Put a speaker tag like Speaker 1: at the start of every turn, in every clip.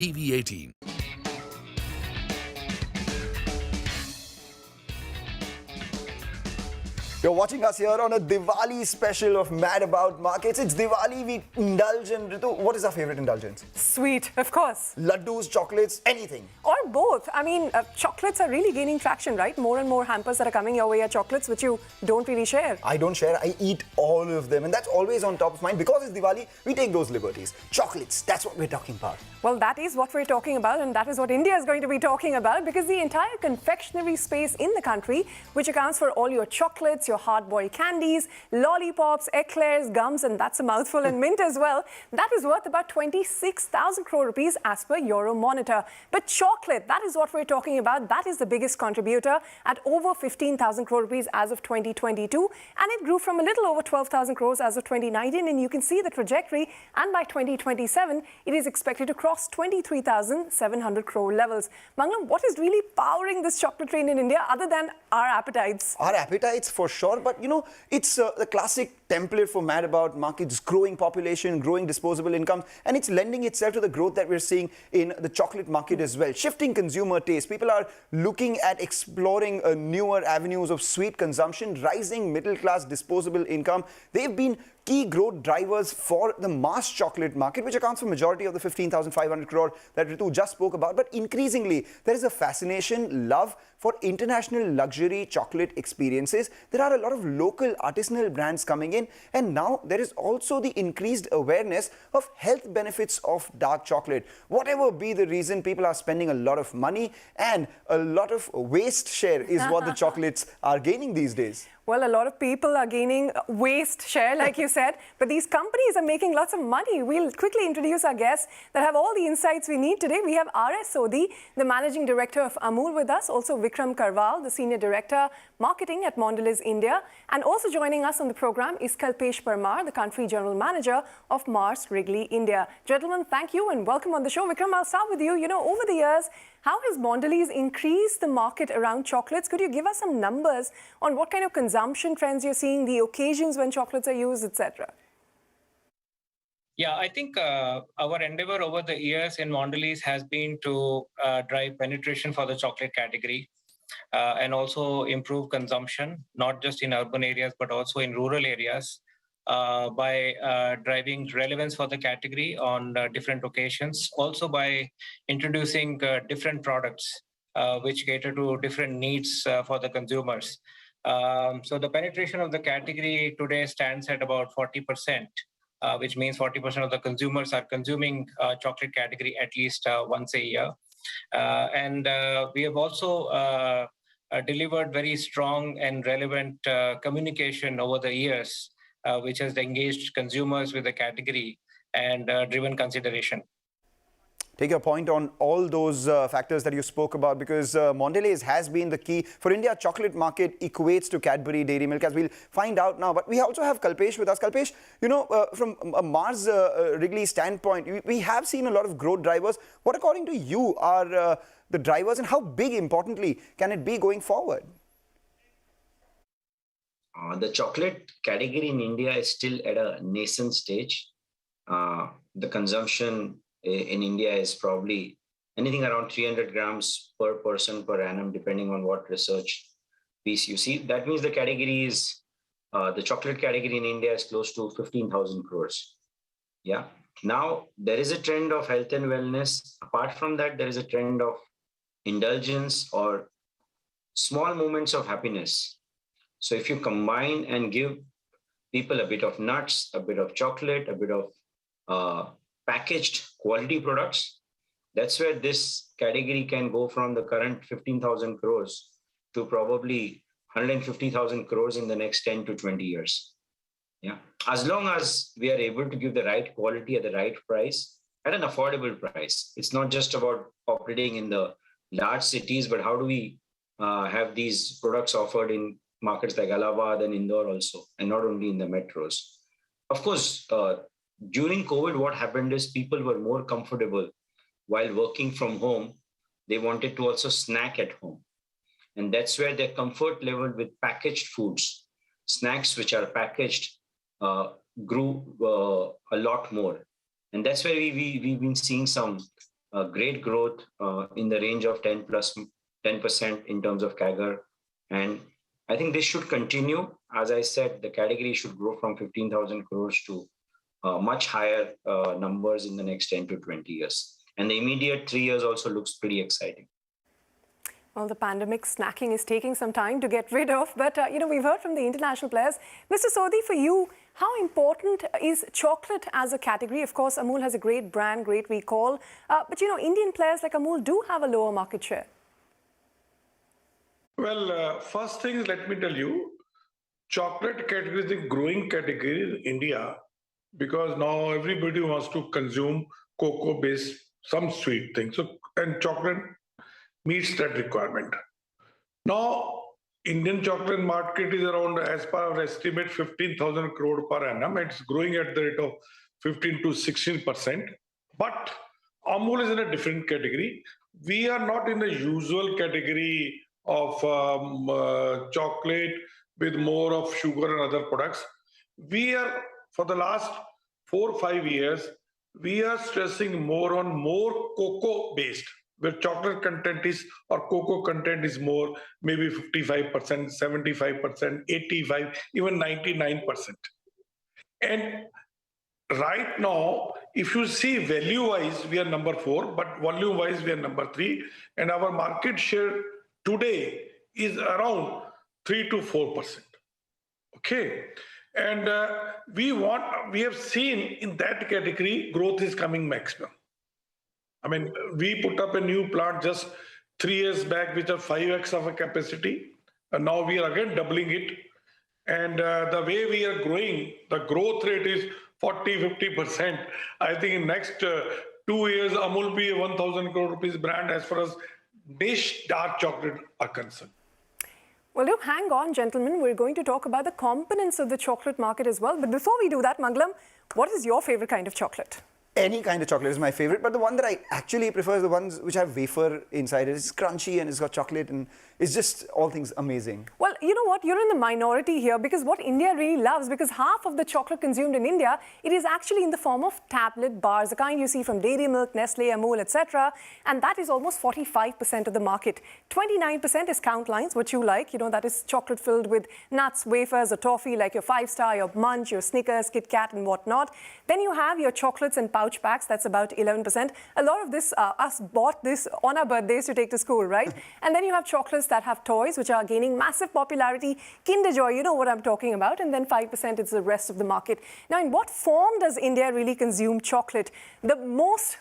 Speaker 1: TV18.
Speaker 2: You're watching us here on a Diwali special of Mad About Markets. It's Diwali, we indulge in Ritu. What is our favorite indulgence?
Speaker 3: Sweet, of course.
Speaker 2: Laddus, chocolates, anything.
Speaker 3: Or both. I mean, chocolates are really gaining traction, right? More and more hampers that are coming your way are chocolates, which you don't really share.
Speaker 2: I don't share, I eat all of them. And that's always on top of mind. Because it's Diwali, we take those liberties. Chocolates, that's what we're talking about.
Speaker 3: Well, that is what we're talking about, and that is what India is going to be talking about, because the entire confectionery space in the country, which accounts for all your chocolates, your hard-boiled candies, lollipops, eclairs, gums, and that's a mouthful, and mint as well, that is worth about 26,000 crore rupees as per Euromonitor. But chocolate, that is what we're talking about. That is the biggest contributor at over 15,000 crore rupees as of 2022, and it grew from a little over 12,000 crores as of 2019, and you can see the trajectory, and by 2027, it is expected to cross 23,700 crore levels. Manglam, what is really powering this chocolate train in India other than our appetites?
Speaker 2: Our appetites for sure, but you know, it's the classic template for Mad About Markets: growing population, growing disposable income, and it's lending itself to the growth that we're seeing in the chocolate market as well. Shifting consumer taste, people are looking at exploring newer avenues of sweet consumption, rising middle class disposable income. They've been key growth drivers for the mass chocolate market, which accounts for majority of the 15,500 crore that Ritu just spoke about. But increasingly, there is a fascination, love for international luxury chocolate experiences. There are a lot of local artisanal brands coming in, and now there is also the increased awareness of health benefits of dark chocolate. Whatever be the reason, people are spending a lot of money, and a lot of waste share is what the chocolates are gaining these days.
Speaker 3: Well, a lot of people are gaining waste share, like you said, but these companies are making lots of money. We'll quickly introduce our guests that have all the insights we need today. We have S Sodhi, the Managing Director of Amul, with us. Also, Vikram Karwal, the Senior Director, Marketing at Mondelez India. And also joining us on the program is Kalpesh Parmar, the Country General Manager of Mars Wrigley India. Gentlemen, thank you and welcome on the show. Vikram, I'll start with you. You know, over the years, how has Mondelez increased the market around chocolates? Could you give us some numbers on what kind of consumption trends you're seeing, the occasions when chocolates are used, etc.?
Speaker 4: Yeah, I think our endeavor over the years in Mondelez has been to drive penetration for the chocolate category and also improve consumption, not just in urban areas, but also in rural areas by driving relevance for the category on different occasions. Also by introducing different products which cater to different needs for the consumers. So the penetration of the category today stands at about 40%. Which means 40% of the consumers are consuming chocolate category at least once a year. And we have also delivered very strong and relevant communication over the years, which has engaged consumers with the category and driven consideration.
Speaker 2: Take your point on all those factors that you spoke about, because Mondelez has been the key. For India, chocolate market equates to Cadbury Dairy Milk, as we'll find out now. But we also have Kalpesh with us. Kalpesh, you know, from a Mars Wrigley standpoint, we have seen a lot of growth drivers. What, according to you, are the drivers, and how big, importantly, can it be going forward?
Speaker 5: The chocolate category in India is still at a nascent stage. The consumption in India is probably anything around 300 grams per person per annum, depending on what research piece you see. That means the category is, the chocolate category in India is close to 15,000 crores. Yeah. Now, there is a trend of health and wellness. Apart from that, there is a trend of indulgence or small moments of happiness. So if you combine and give people a bit of nuts, a bit of chocolate, a bit of packaged quality products, that's where this category can go from the current 15,000 crores to probably 150,000 crores in the next 10 to 20 years. Yeah, as long as we are able to give the right quality at the right price, at an affordable price. It's not just about operating in the large cities, but how do we have these products offered in markets like Allahabad and Indore also, and not only in the metros. Of course, during COVID, what happened is people were more comfortable while working from home. They wanted to also snack at home. And that's where their comfort level with packaged foods, snacks which are packaged, grew a lot more. And that's where we've been seeing some great growth in the range of 10% in terms of CAGR. And I think this should continue. As I said, the category should grow from 15,000 crores to much higher numbers in the next 10 to 20 years. And the immediate 3 years also looks pretty exciting.
Speaker 3: Well, the pandemic snacking is taking some time to get rid of, but we've heard from the international players. Mr. Sodhi, for you, how important is chocolate as a category? Of course, Amul has a great brand, great recall, but Indian players like Amul do have a lower market share.
Speaker 1: Well, first thing is, let me tell you, chocolate category is a growing category in India because now everybody wants to consume cocoa-based, some sweet things. So, and chocolate meets that requirement. Now, Indian chocolate market is around, as per our estimate, 15,000 crore per annum. It's growing at the rate of 15 to 16%. But Amul is in a different category. We are not in the usual category of chocolate with more of sugar and other products. We are, for the last 4 or 5 years, we are stressing more on more cocoa-based, where chocolate content is or cocoa content is more, maybe 55%, 75%, 85%, even 99%. And right now, if you see value-wise, we are number 4, but volume-wise, we are number 3. And our market share today is around 3 to 4%. Okay. And we have seen in that category, growth is coming maximum. I mean, we put up a new plant just 3 years back, which are 5x of a capacity. And now we are again doubling it. And the way we are growing, the growth rate is 40-50%. I think in next 2 years, Amul will be a 1,000 crore rupees brand as far as niche dark chocolate are concerned.
Speaker 3: Well, do hang on, gentlemen. We're going to talk about the components of the chocolate market as well. But before we do that, Mangalam, what is your favorite kind of chocolate?
Speaker 2: Any kind of chocolate is my favorite, but the one that I actually prefer is the ones which have wafer inside it. It's crunchy and it's got chocolate and it's just all things amazing.
Speaker 3: Well, you know what? You're in the minority here because what India really loves, because half of the chocolate consumed in India, it is actually in the form of tablet bars, the kind you see from Dairy Milk, Nestle, Amul, etc. And that is almost 45% of the market. 29% is count lines, what you like. That is chocolate filled with nuts, wafers, or toffee, like your 5-star, your Munch, your Snickers, Kit Kat, and whatnot. Then you have your chocolates and pouch packs. That's about 11%. A lot of this, us bought this on our birthdays to take to school, right? And then you have chocolates that have toys, which are gaining massive popularity. Kinder Joy, you know what I'm talking about. And then 5% is the rest of the market. Now, in what form does India really consume chocolate? The most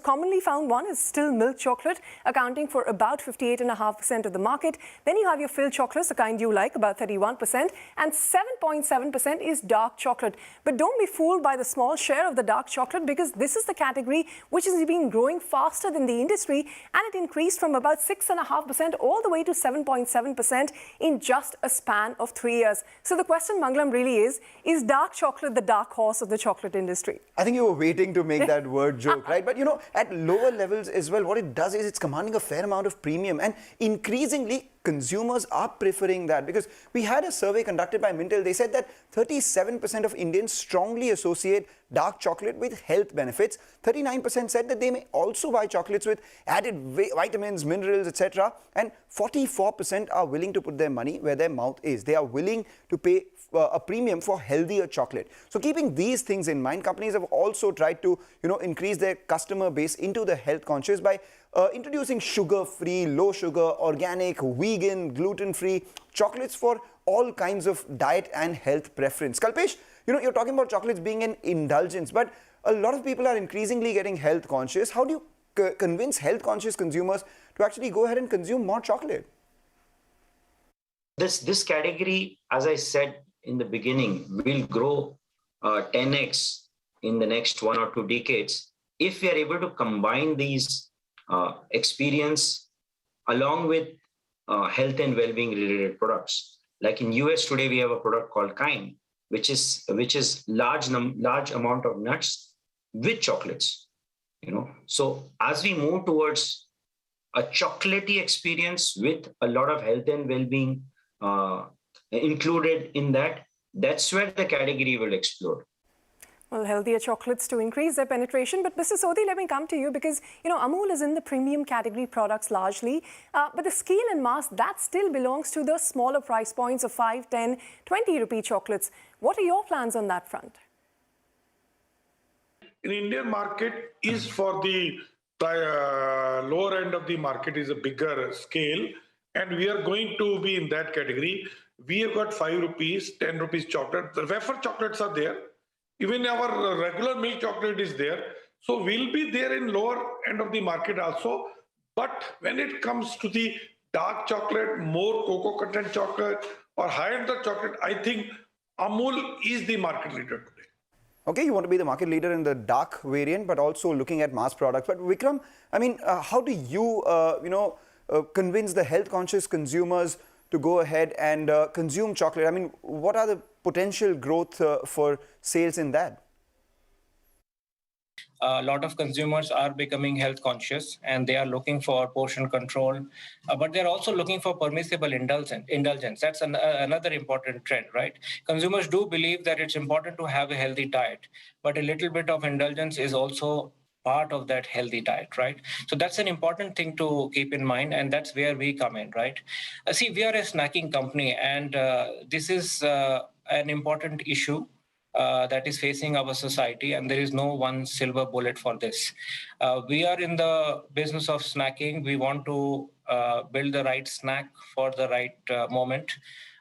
Speaker 3: commonly found one is still milk chocolate, accounting for about 58.5% of the market. Then you have your filled chocolates, the kind you like, about 31%. And 7.7% is dark chocolate. But don't be fooled by the small share of the dark chocolate, because this is the category which has been growing faster than the industry, and it increased from about 6.5% all the way to 7.7% in just a span of 3 years. So the question, Mangalam, really is dark chocolate the dark horse of the chocolate industry?
Speaker 2: I think you were waiting to make that word joke, right? But at lower levels as well, what it does is it's commanding a fair amount of premium, and increasingly consumers are preferring that, because we had a survey conducted by Mintel. They said that 37% of Indians strongly associate dark chocolate with health benefits. 39% said that they may also buy chocolates with added vitamins, minerals, etc. And 44% are willing to put their money where their mouth is. They are willing to pay a premium for healthier chocolate. So keeping these things in mind, companies have also tried to increase their customer base into the health conscious by introducing sugar-free, low-sugar, organic, vegan, gluten-free chocolates for all kinds of diet and health preference. Kalpesh, you're talking about chocolates being an indulgence, but a lot of people are increasingly getting health conscious. How do you convince health conscious consumers to actually go ahead and consume more chocolate?
Speaker 5: This category, as I said in the beginning, will grow 10x in the next 1 or 2 decades if we are able to combine these experience along with health and well-being related products. Like in US today, we have a product called Kind, which is large amount of nuts with chocolates. So as we move towards a chocolatey experience with a lot of health and well-being included in that, that's where the category will explode.
Speaker 3: Well, healthier chocolates to increase their penetration. But Mr. Sodhi, let me come to you because, Amul is in the premium category products largely. But the scale and mass, that still belongs to the smaller price points of 5, 10, 20 rupee chocolates. What are your plans on that front?
Speaker 1: In Indian market is for the lower end of the market is a bigger scale. And we are going to be in that category. We have got 5 rupees, 10 rupees chocolate. The wafer chocolates are there. Even our regular milk chocolate is there. So we'll be there in lower end of the market also. But when it comes to the dark chocolate, more cocoa content chocolate or high-end chocolate, I think Amul is the market leader today.
Speaker 2: Okay, you want to be the market leader in the dark variant, but also looking at mass products. But Vikram, I mean, how do you, convince the health-conscious consumers to go ahead and consume chocolate? I mean, what are the potential growth for sales in that?
Speaker 4: A lot of consumers are becoming health conscious and they are looking for portion control, but they're also looking for permissible indulgence. That's another important trend, right? Consumers do believe that it's important to have a healthy diet, but a little bit of indulgence is also part of that healthy diet, right? So that's an important thing to keep in mind, and that's where we come in, right? See, we are a snacking company, and this is an important issue that is facing our society, and there is no one silver bullet for this. We are in the business of snacking. We want to build the right snack for the right moment.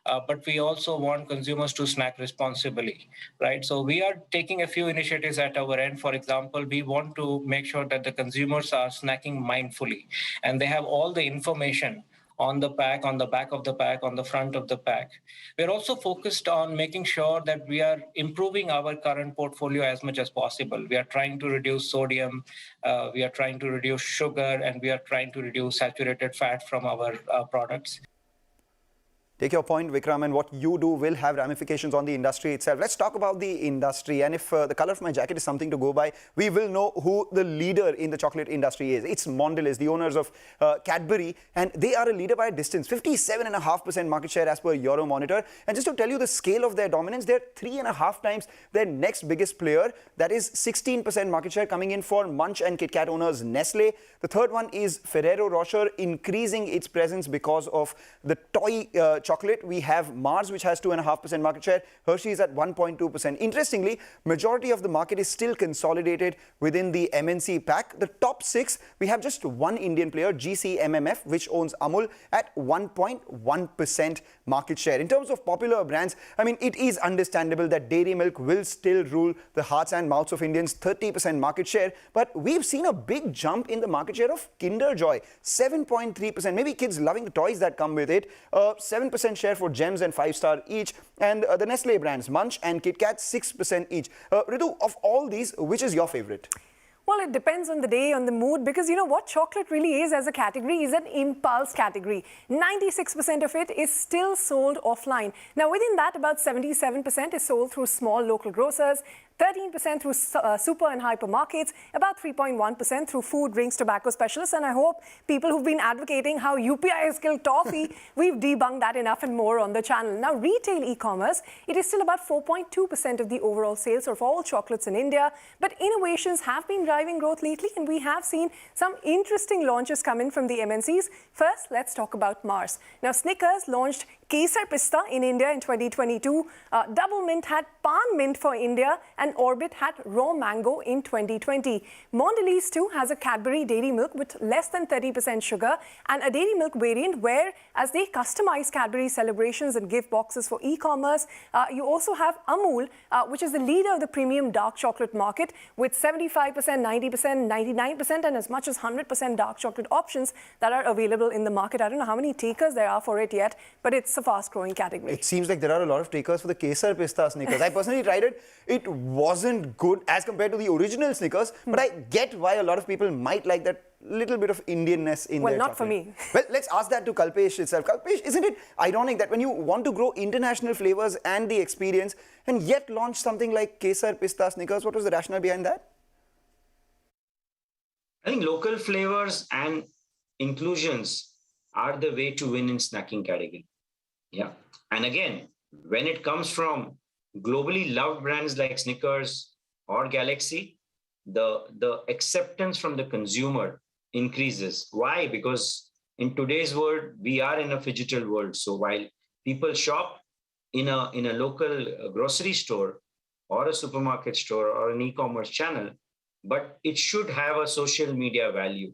Speaker 4: But we also want consumers to snack responsibly, right? So we are taking a few initiatives at our end. For example, we want to make sure that the consumers are snacking mindfully and they have all the information on the pack, on the back of the pack, on the front of the pack. We're also focused on making sure that we are improving our current portfolio as much as possible. We are trying to reduce sodium, we are trying to reduce sugar, and we are trying to reduce saturated fat from our products.
Speaker 2: Take your point, Vikram, and what you do will have ramifications on the industry itself. Let's talk about the industry. And if the color of my jacket is something to go by, we will know who the leader in the chocolate industry is. It's Mondelez, the owners of Cadbury, and they are a leader by a distance, 57.5% market share as per Euromonitor. And just to tell you the scale of their dominance, they're 3.5 times their next biggest player. That is 16% market share coming in for Munch and Kit Kat owners Nestle. The third one is Ferrero Rocher, increasing its presence because of the toy chocolate. We have Mars, which has 2.5% market share. Hershey's at 1.2%. Interestingly, majority of the market is still consolidated within the MNC pack. The top 6, we have just one Indian player, GCMMF, which owns Amul at 1.1% market share. In terms of popular brands, I mean, it is understandable that dairy milk will still rule the hearts and mouths of Indians, 30% market share. But we've seen a big jump in the market share of Kinder Joy, 7.3%. Maybe kids loving the toys that come with it. 7% share for Gems and 5-star each. And the Nestle brands, Munch and Kit Kat, 6% each. Ritu, of all these, which is your favorite?
Speaker 3: Well, it depends on the day, on the mood, because you know what chocolate really is as a category is an impulse category. 96% of it is still sold offline. Now, within that, about 77% is sold through small local grocers, 13% through super and hypermarkets, about 3.1% through food, drinks, tobacco specialists. And I hope people who've been advocating how UPI has killed toffee, we've debunked that enough and more on the channel. Now, retail e-commerce, it is still about 4.2% of the overall sales of all chocolates in India. But innovations have been driving growth lately, and we have seen some interesting launches come in from the MNCs. First, let's talk about Mars. Now, Snickers launched Kesar Pista in India in 2022. Double Mint had Pan Mint for India, and Orbit had Raw Mango in 2020. Mondelez too has a Cadbury Dairy Milk with less than 30% sugar and a Dairy Milk variant where, as they customize Cadbury celebrations and gift boxes for e-commerce, you also have Amul, which is the leader of the premium dark chocolate market with 75%, 90%, 99% and as much as 100% dark chocolate options that are available in the market. I don't know how many takers there are for it yet, but it's a fast-growing category.
Speaker 2: It seems like there are a lot of takers for the Kesar Pista Snickers. I personally tried it. It wasn't good as compared to the original Snickers, but I get why a lot of people might like that little bit of Indianness in their chocolate.
Speaker 3: Well, not for me.
Speaker 2: Well, let's ask that to Kalpesh itself. Kalpesh, isn't it ironic that when you want to grow international flavors and the experience and yet launch something like Kesar Pista Snickers, what was the rationale behind that?
Speaker 5: I think local flavors and inclusions are the way to win in snacking category. Yeah. And again, when it comes from globally loved brands like Snickers or Galaxy, the acceptance from the consumer increases. Why? Because in today's world, we are in a phygital world. So while people shop in a local grocery store or a supermarket store or an e-commerce channel, but it should have a social media value.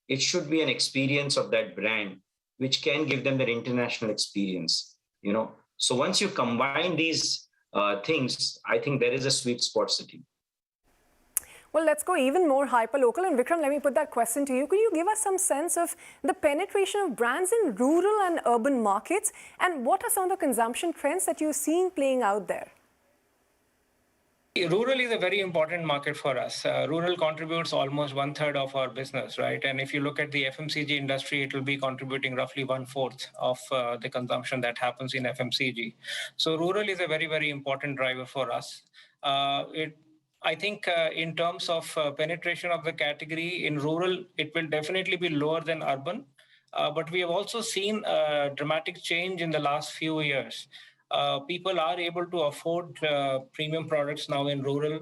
Speaker 5: It should be an experience of that brand, which can give them that international experience. So once you combine these things, I think there is a sweet spot sitting.
Speaker 3: Well, let's go even more hyper-local. And Vikram, let me put that question to you. Could you give us some sense of the penetration of brands in rural and urban markets? And what are some of the consumption trends that you're seeing playing out there?
Speaker 4: Rural is a very important market for us. Rural contributes almost 1/3 of our business, right? And if you look at the FMCG industry, it will be contributing roughly 1/4 of the consumption that happens in FMCG. So rural is a very, very important driver for us. I think in terms of penetration of the category in rural, it will definitely be lower than urban. But we have also seen a dramatic change in the last few years. People are able to afford premium products now in rural.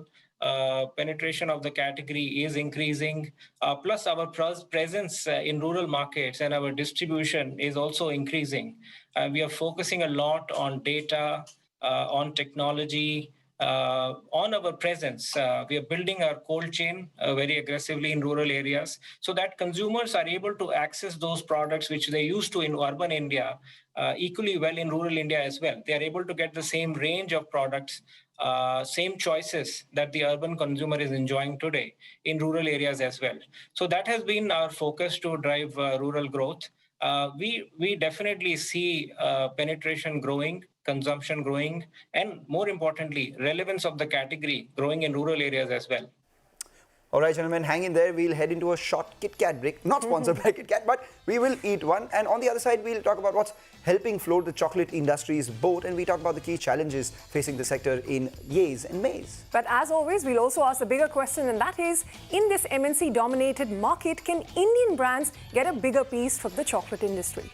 Speaker 4: Penetration of the category is increasing. Plus, our presence in rural markets and our distribution is also increasing. We are focusing a lot on data, on technology, on our presence. We are building our cold chain very aggressively in rural areas so that consumers are able to access those products which they used to in urban India equally well in rural India as well. They are able to get the same range of products, same choices that the urban consumer is enjoying today in rural areas as well. So that has been our focus to drive rural growth. We definitely see penetration growing, consumption growing, and more importantly, relevance of the category growing in rural areas as well.
Speaker 2: All right, gentlemen, hang in there. We'll head into a short Kit Kat break. Not sponsored by Kit Kat, but we will eat one. And on the other side, we'll talk about what's helping float the chocolate industry's boat. And we talk about the key challenges facing the sector in yays and mays.
Speaker 3: But as always, we'll also ask the bigger question, and that is, in this MNC-dominated market, can Indian brands get a bigger piece from the chocolate industry?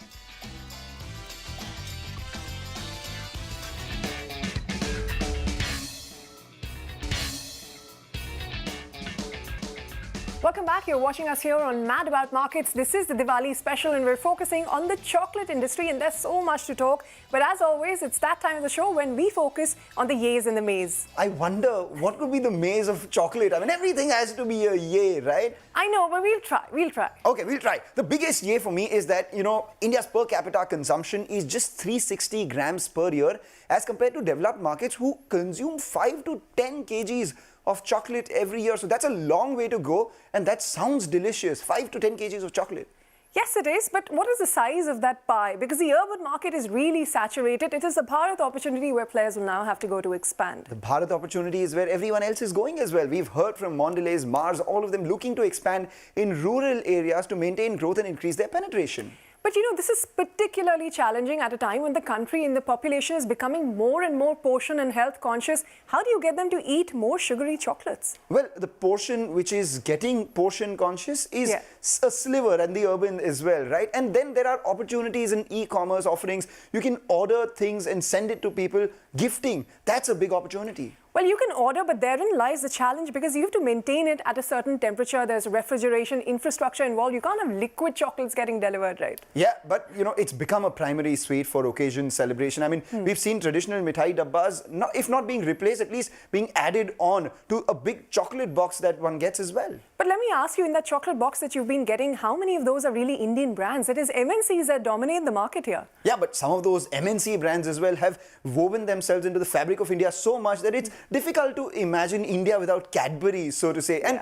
Speaker 3: Welcome back. You're watching us here on Mad About Markets. This is the Diwali special and we're focusing on the chocolate industry, and there's so much to talk. But as always, it's that time of the show when we focus on the yays and the mays.
Speaker 2: I wonder what could be the maze of chocolate. I mean, everything has to be a yay, right?
Speaker 3: I know, but we'll try. We'll try.
Speaker 2: Okay, we'll try. The biggest yay for me is that, India's per capita consumption is just 360 grams per year as compared to developed markets who consume 5 to 10 kgs of chocolate every year. So that's a long way to go, and that sounds delicious. 5 to 10 kgs of chocolate.
Speaker 3: Yes, it is. But what is the size of that pie? Because the urban market is really saturated. It is a Bharat opportunity where players will now have to go to expand.
Speaker 2: The Bharat opportunity is where everyone else is going as well. We've heard from Mondelez, Mars, all of them looking to expand in rural areas to maintain growth and increase their penetration.
Speaker 3: But this is particularly challenging at a time when the country and the population is becoming more and more portion and health conscious. How do you get them to eat more sugary chocolates?
Speaker 2: Well, the portion which is getting portion conscious is a sliver, and the urban as well, right? And then there are opportunities in e-commerce offerings. You can order things and send it to people. Gifting, that's a big opportunity.
Speaker 3: Well, you can order, but therein lies the challenge because you have to maintain it at a certain temperature. There's refrigeration infrastructure involved. You can't have liquid chocolates getting delivered, right?
Speaker 2: Yeah, but it's become a primary sweet for occasion celebration. I mean, we've seen traditional mithai dabbas, if not being replaced, at least being added on to a big chocolate box that one gets as well.
Speaker 3: But let me ask you, in that chocolate box that you've been getting, how many of those are really Indian brands? It is MNCs that dominate the market here.
Speaker 2: Yeah, but some of those MNC brands as well have woven themselves into the fabric of India so much that it's difficult to imagine India without Cadbury, so to say. And,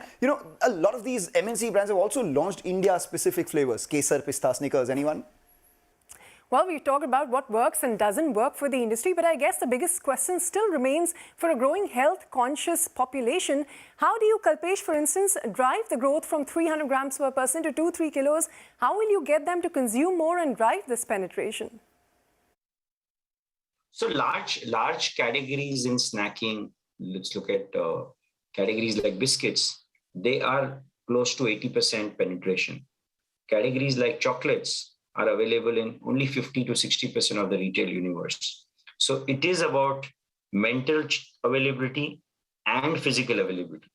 Speaker 2: a lot of these MNC brands have also launched India-specific flavors. Kesar, pista, Snickers, anyone?
Speaker 3: Well, we've talked about what works and doesn't work for the industry, but I guess the biggest question still remains for a growing health-conscious population. How do you, Kalpesh, for instance, drive the growth from 300 grams per person to 2-3 kilos? How will you get them to consume more and drive this penetration?
Speaker 5: So large categories in snacking, let's look at categories like biscuits, they are close to 80% penetration. Categories like chocolates are available in only 50 to 60% of the retail universe. So it is about mental availability and physical availability.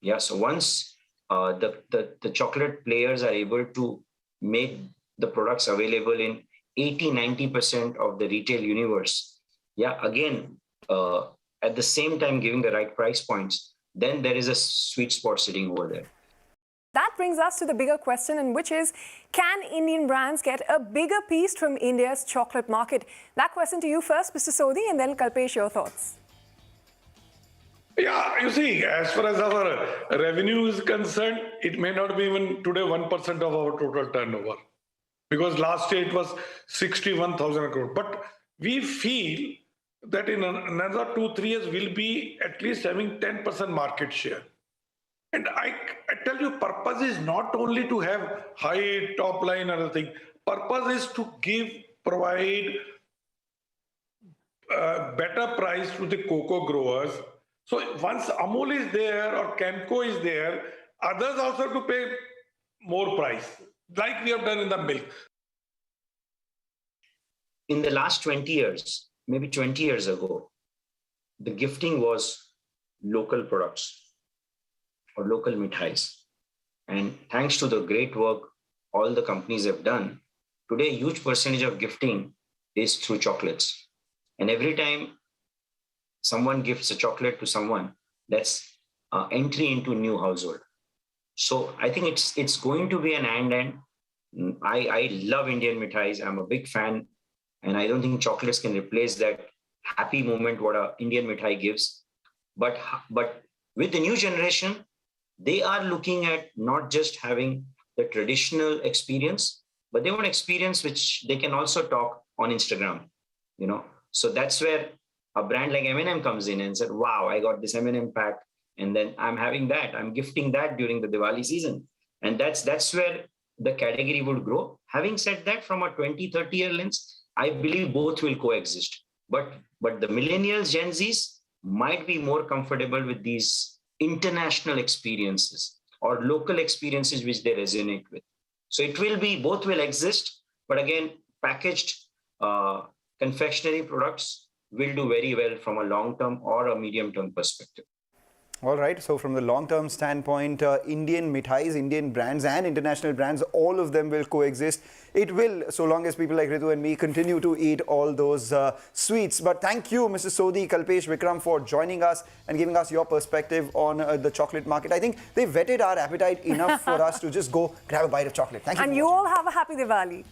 Speaker 5: Yeah, so once the chocolate players are able to make the products available in 80-90% of the retail universe, yeah, again, at the same time giving the right price points, then there is a sweet spot sitting over there.
Speaker 3: That brings us to the bigger question, and which is, can Indian brands get a bigger piece from India's chocolate market? That question to you first, Mr. Sodhi, and then Kalpesh, your thoughts.
Speaker 1: Yeah, you see, as far as our revenue is concerned, it may not be even today 1% of our total turnover, because last year it was 61,000 crore. But we feel that in another 2-3 years, we'll be at least having 10% market share. And I tell you, purpose is not only to have high top line or other thing. Purpose is to provide better price to the cocoa growers. So once Amul is there or Camco is there, others also have to pay more price, like we have done in the milk.
Speaker 5: In the last 20 years, maybe 20 years ago, the gifting was local products or local mithais. And thanks to the great work all the companies have done, today a huge percentage of gifting is through chocolates. And every time someone gifts a chocolate to someone, that's entry into a new household. So I think it's going to be an and. I love Indian mithais. I'm a big fan. And I don't think chocolates can replace that happy moment what an Indian mithai gives. But with the new generation, they are looking at not just having the traditional experience, but they want experience which they can also talk on Instagram, you know. So that's where a brand like M&M comes in and said, wow, I got this M&M pack, and then I'm having that. I'm gifting that during the Diwali season. And that's where the category would grow. Having said that, from a 20-30 year lens, I believe both will coexist. But the millennials, Gen Zs might be more comfortable with these international experiences or local experiences which they resonate with. So it will be, both will exist, but again, packaged confectionery products will do very well from a long-term or a medium-term perspective.
Speaker 2: All right, so from the long-term standpoint, Indian mithais, Indian brands and international brands, all of them will coexist. It will, so long as people like Ritu and me continue to eat all those sweets. But thank you, Mr. Sodhi, Kalpesh, Vikram, for joining us and giving us your perspective on the chocolate market. I think they whetted our appetite enough for us to just go grab a bite of chocolate. Thank you.
Speaker 3: And you all have a happy Diwali.